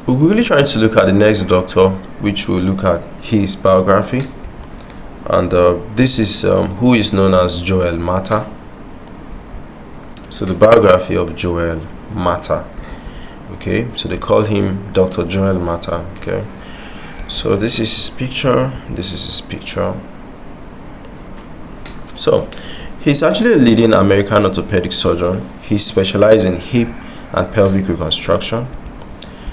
We're really trying to look at the next doctor, which will look at his biography. And this is who is known as Joel Matta. So the biography of Joel Matta. Okay, so they call him Dr. Joel Matta. Okay, so this is his picture. This is his picture. So he's actually a leading American orthopedic surgeon. He specializes in hip and pelvic reconstruction.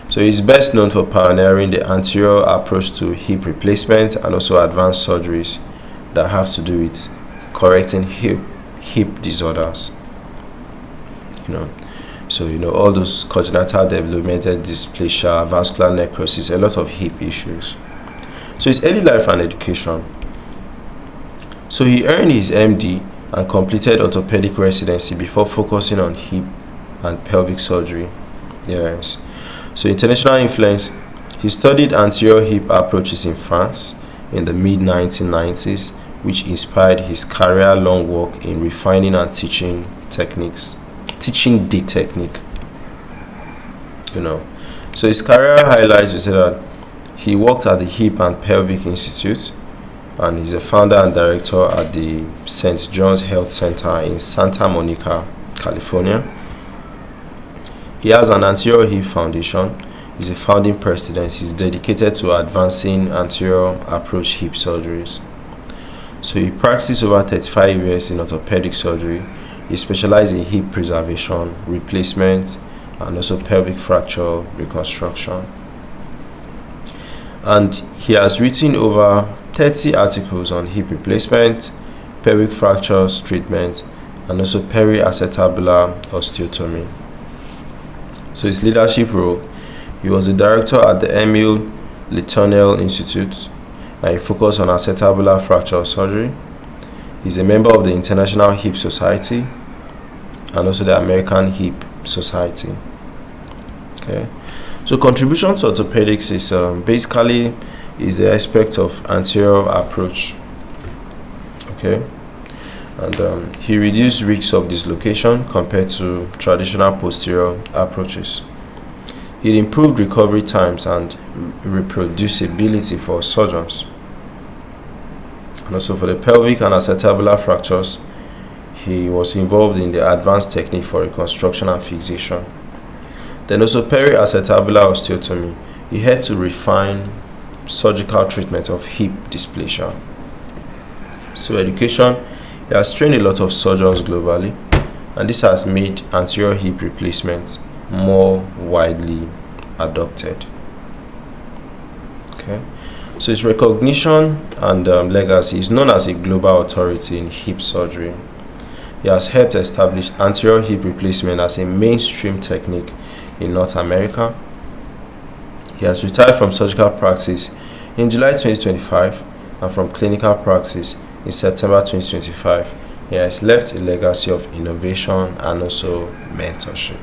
So he's best known for pioneering the anterior approach to hip replacement and also advanced surgeries that have to do with correcting hip disorders. So all those congenital developmental dysplasia, vascular necrosis, a lot of hip issues. So his early life and education. So he earned his MD and completed orthopedic residency before focusing on hip and pelvic surgery. Yes. So international influence. He studied anterior hip approaches in France in the mid-1990s, which inspired his career-long work in refining and teaching the technique. So his career highlights, we say that he worked at the Hip and Pelvic Institute, and he's a founder and director at the St. John's Health Center in Santa Monica, California. He has an Anterior Hip Foundation. He's a founding president. He's dedicated to advancing anterior approach hip surgeries. So he practiced over 35 years in orthopedic surgery. He specializes in hip preservation, replacement, and also pelvic fracture reconstruction. And he has written over 30 articles on hip replacement, pelvic fractures treatment, and also periacetabular osteotomy. So his leadership role, he was a director at the Emil Littonel Institute, and he focused on acetabular fracture surgery. He's a member of the International Hip Society and also the American Hip Society. Okay, so contribution to orthopedics is basically the aspect of anterior approach. Okay, and he reduced risks of dislocation compared to traditional posterior approaches. It improved recovery times and reproducibility for surgeons. And also for the pelvic and acetabular fractures, he was involved in the advanced technique for reconstruction and fixation. Then also periacetabular osteotomy, he had to refine surgical treatment of hip dysplasia. So education, he has trained a lot of surgeons globally, and this has made anterior hip replacement more widely adopted. Okay, so his recognition and legacy is known as a global authority in hip surgery. He has helped establish anterior hip replacement as a mainstream technique in North America. He has retired from surgical practice in July 2025 and from clinical practice in September 2025. He has left a legacy of innovation and also mentorship.